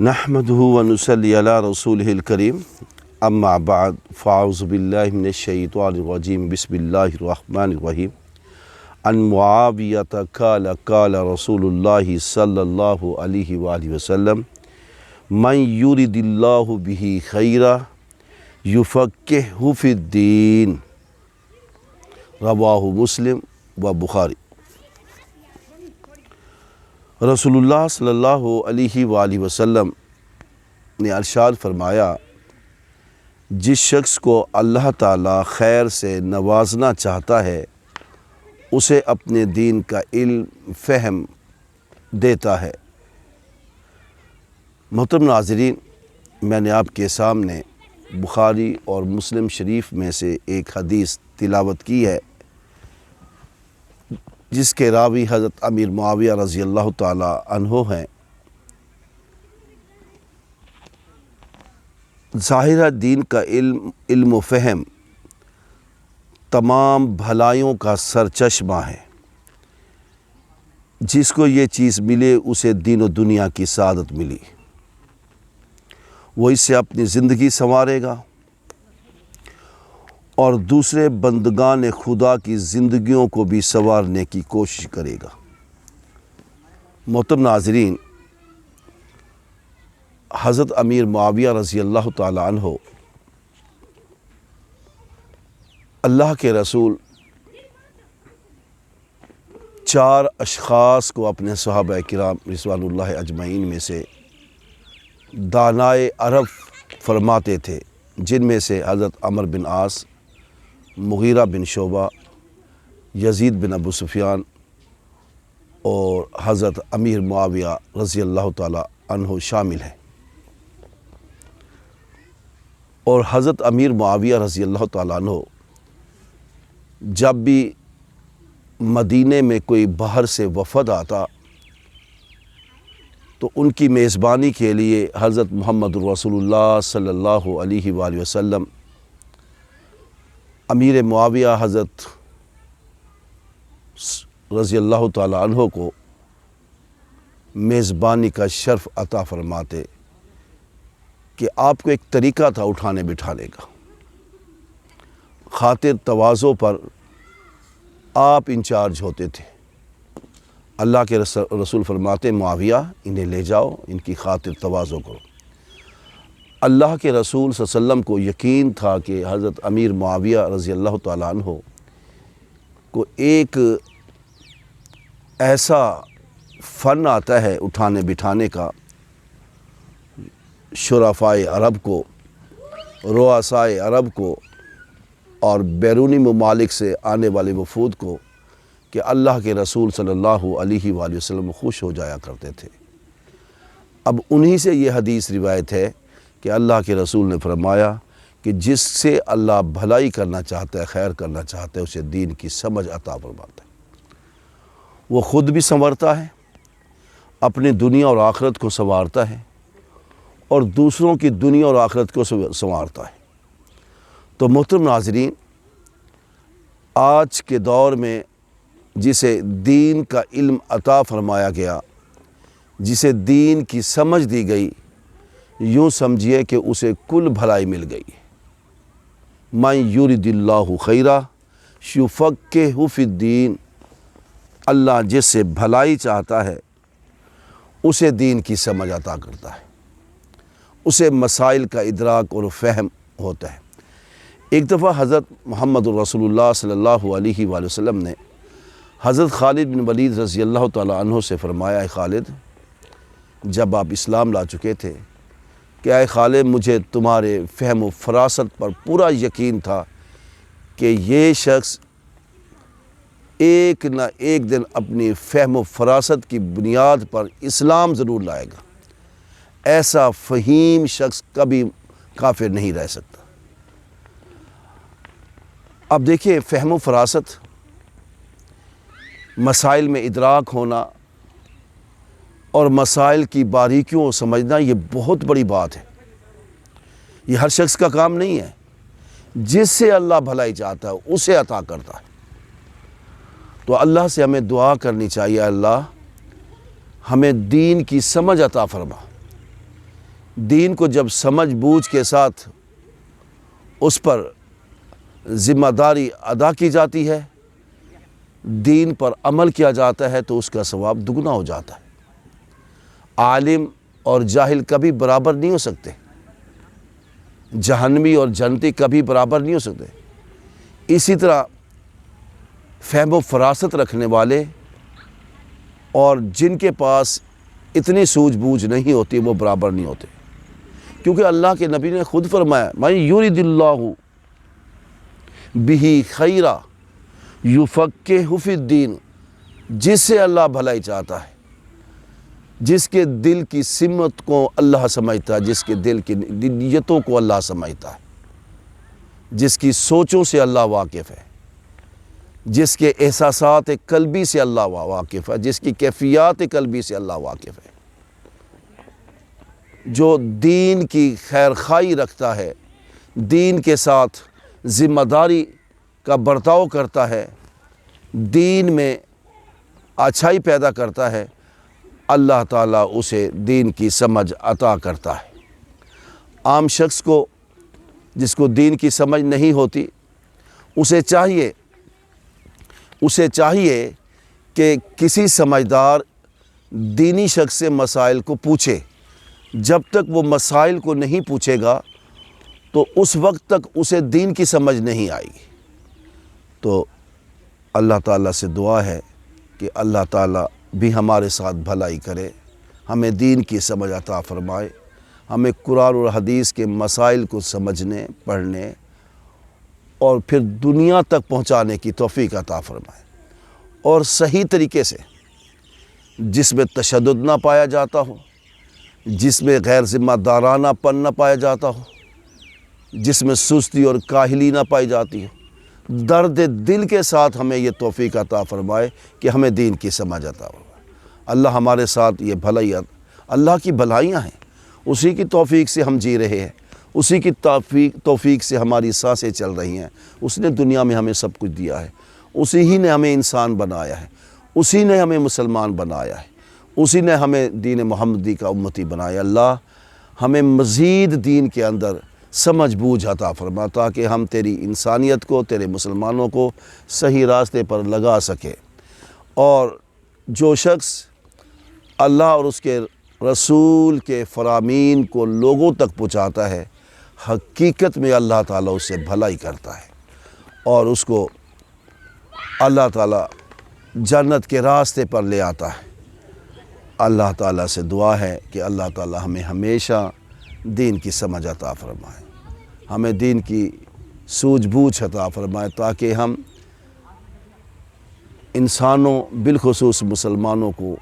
نحمده ونصلي على رسوله الكريم اما بعد فاعوذ بالله من الشیطان الرجیم بسم اللہ الرحمن الرحیم عن معاویہ قال قال رسول اللہ صلی اللہ علیہ وآلہ وسلم من یرد اللہ بہ خیرا یفقہہ فی الدین رواہ مسلم و بخاری۔ رسول اللہ صلی اللہ علیہ وآلہ وسلم نے ارشاد فرمایا، جس شخص کو اللہ تعالیٰ خیر سے نوازنا چاہتا ہے اسے اپنے دین کا علم فہم دیتا ہے۔ محترم ناظرین، میں نے آپ کے سامنے بخاری اور مسلم شریف میں سے ایک حدیث تلاوت کی ہے، جس کے راوی حضرت امیر معاویہ رضی اللہ تعالی عنہ ہیں۔ ظاہرہ دین کا علم و فہم تمام بھلائیوں کا سرچشمہ ہے۔ جس کو یہ چیز ملے اسے دین و دنیا کی سعادت ملی، وہ اس سے اپنی زندگی سنوارے گا اور دوسرے بندگان خدا کی زندگیوں کو بھی سنوارنے کی کوشش کرے گا۔ محترم ناظرین، حضرت امیر معاویہ رضی اللہ تعالی عنہ اللہ کے رسول 4 اشخاص کو اپنے صحابہ کرام رضوان اللہ اجمعین میں سے دانائے عرب فرماتے تھے، جن میں سے حضرت عمرو بن عاص، مغیرہ بن شعبہ، یزید بن ابو سفیان اور حضرت امیر معاویہ رضی اللہ تعالی عنہ شامل ہیں۔ اور حضرت امیر معاویہ رضی اللہ تعالی عنہ جب بھی مدینے میں کوئی باہر سے وفد آتا تو ان کی میزبانی کے لیے حضرت محمد رسول اللہ صلی اللہ علیہ وآلہ وسلم امیر معاویہ حضرت رضی اللہ تعالی عنہ کو میزبانی کا شرف عطا فرماتے کہ آپ کو ایک طریقہ تھا اٹھانے بٹھانے کا۔ خاطر تواضع پر آپ انچارج ہوتے تھے۔ اللہ کے رسول فرماتے، معاویہ انہیں لے جاؤ، ان کی خاطر تواضع کرو۔ اللہ کے رسول صلی اللہ علیہ وسلم کو یقین تھا کہ حضرت امیر معاویہ رضی اللہ تعالیٰ عنہ کو ایک ایسا فن آتا ہے اٹھانے بٹھانے کا، شرفائے عرب کو، رؤسائے عرب کو اور بیرونی ممالک سے آنے والے وفود کو، کہ اللہ کے رسول صلی اللہ علیہ وآلہ وسلم خوش ہو جایا کرتے تھے۔ اب انہی سے یہ حدیث روایت ہے کہ اللہ کے رسول نے فرمایا کہ جس سے اللہ بھلائی کرنا چاہتا ہے، خیر کرنا چاہتا ہے، اسے دین کی سمجھ عطا فرماتا ہے۔ وہ خود بھی سنورتا ہے، اپنی دنیا اور آخرت کو سنوارتا ہے اور دوسروں کی دنیا اور آخرت کو سنوارتا ہے۔ تو محترم ناظرین، آج کے دور میں جسے دین کا علم عطا فرمایا گیا، جسے دین کی سمجھ دی گئی، یوں سمجھیے کہ اسے کل بھلائی مل گئی۔ من یرد اللہ خیرا یفقہہ فی الدین، اللہ جس سے بھلائی چاہتا ہے اسے دین کی سمجھ عطا کرتا ہے، اسے مسائل کا ادراک اور فہم ہوتا ہے۔ ایک دفعہ حضرت محمد رسول اللہ صلی اللہ علیہ وآلہ وسلم نے حضرت خالد بن ولید رضی اللہ تعالی عنہ سے فرمایا، اے خالد، جب آپ اسلام لا چکے تھے کہ اے خالد، مجھے تمہارے فہم و فراست پر پورا یقین تھا کہ یہ شخص ایک نہ ایک دن اپنی فہم و فراست کی بنیاد پر اسلام ضرور لائے گا، ایسا فہیم شخص کبھی کافر نہیں رہ سکتا۔ اب دیکھیں، فہم و فراست، مسائل میں ادراک ہونا اور مسائل کی باریکیوں کو سمجھنا، یہ بہت بڑی بات ہے۔ یہ ہر شخص کا کام نہیں ہے۔ جس سے اللہ بھلائی چاہتا ہے اسے عطا کرتا ہے۔ تو اللہ سے ہمیں دعا کرنی چاہیے، اللہ ہمیں دین کی سمجھ عطا فرما، دین کو جب سمجھ بوجھ کے ساتھ اس پر ذمہ داری ادا کی جاتی ہے، دین پر عمل کیا جاتا ہے، تو اس کا ثواب دگنا ہو جاتا ہے۔ عالم اور جاہل کبھی برابر نہیں ہو سکتے، جہنمی اور جنتی کبھی برابر نہیں ہو سکتے۔ اسی طرح فہم و فراست رکھنے والے اور جن کے پاس اتنی سوجھ بوجھ نہیں ہوتی وہ برابر نہیں ہوتے، کیونکہ اللہ کے نبی نے خود فرمایا من یرید اللہ بہ خیرا یفقہہ فی الدین، جس سے اللہ بھلائی چاہتا ہے، جس کے دل کی سمت کو اللہ سمجھتا ہے، جس کے دل کی نیتوں کو اللہ سمجھتا ہے، جس کی سوچوں سے اللہ واقف ہے، جس کے احساسات قلبی سے اللہ واقف ہے، جس کی کیفیات قلبی سے اللہ واقف ہے، جو دین کی خیر خواہی رکھتا ہے، دین کے ساتھ ذمہ داری کا برتاؤ کرتا ہے، دین میں اچھائی پیدا کرتا ہے، اللہ تعالیٰ اسے دین کی سمجھ عطا کرتا ہے۔ عام شخص کو جس کو دین کی سمجھ نہیں ہوتی، اسے چاہیے کہ کسی سمجھدار دینی شخص سے مسائل کو پوچھے۔ جب تک وہ مسائل کو نہیں پوچھے گا تو اس وقت تک اسے دین کی سمجھ نہیں آئے گی۔ تو اللہ تعالیٰ سے دعا ہے کہ اللہ تعالیٰ بھی ہمارے ساتھ بھلائی کرے، ہمیں دین کی سمجھ عطا فرمائے، ہمیں قرآن اور حدیث کے مسائل کو سمجھنے، پڑھنے اور پھر دنیا تک پہنچانے کی توفیق عطا فرمائے، اور صحیح طریقے سے، جس میں تشدد نہ پایا جاتا ہو، جس میں غیر ذمہ دارانہ پن نہ پایا جاتا ہو، جس میں سستی اور کاہلی نہ پائی جاتی ہو۔ درد دل کے ساتھ ہمیں یہ توفیق عطا فرمائے کہ ہمیں دین کی سمجھ عطا فرمائے۔ اللہ ہمارے ساتھ یہ بھلائی، اللہ کی بھلائیاں ہیں، اسی کی توفیق سے ہم جی رہے ہیں، اسی کی توفیق سے ہماری سانسیں چل رہی ہیں۔ اس نے دنیا میں ہمیں سب کچھ دیا ہے، اسی ہی نے ہمیں انسان بنایا ہے، اسی نے ہمیں مسلمان بنایا ہے، اسی نے ہمیں دین محمدی کا امتی بنایا۔ اللہ ہمیں مزید دین کے اندر سمجھ بوجھ عطا فرما، تاکہ ہم تیری انسانیت کو، تیرے مسلمانوں کو صحیح راستے پر لگا سکے۔ اور جو شخص اللہ اور اس کے رسول کے فرامین کو لوگوں تک پہنچاتا ہے، حقیقت میں اللہ تعالیٰ اس سے بھلائی کرتا ہے اور اس کو اللہ تعالیٰ جنت کے راستے پر لے آتا ہے۔ اللہ تعالیٰ سے دعا ہے کہ اللہ تعالیٰ ہمیں ہمیشہ دین کی سمجھ عطا فرمائے، ہمیں دین کی سوجھ بوجھ عطا فرمائے، تاکہ ہم انسانوں بالخصوص مسلمانوں کو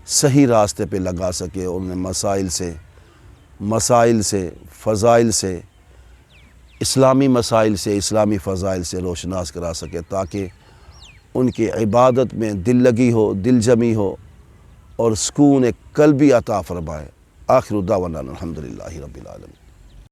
صحیح راستے پہ لگا سکے، اور انہیں مسائل سے فضائل سے، اسلامی مسائل سے، اسلامی فضائل سے روشناس کرا سکے، تاکہ ان کی عبادت میں دل لگی ہو، دل جمی ہو، اور سکون قلبی عطا فرمائے۔ آخر دعوانا الحمدللہ رب العالمین۔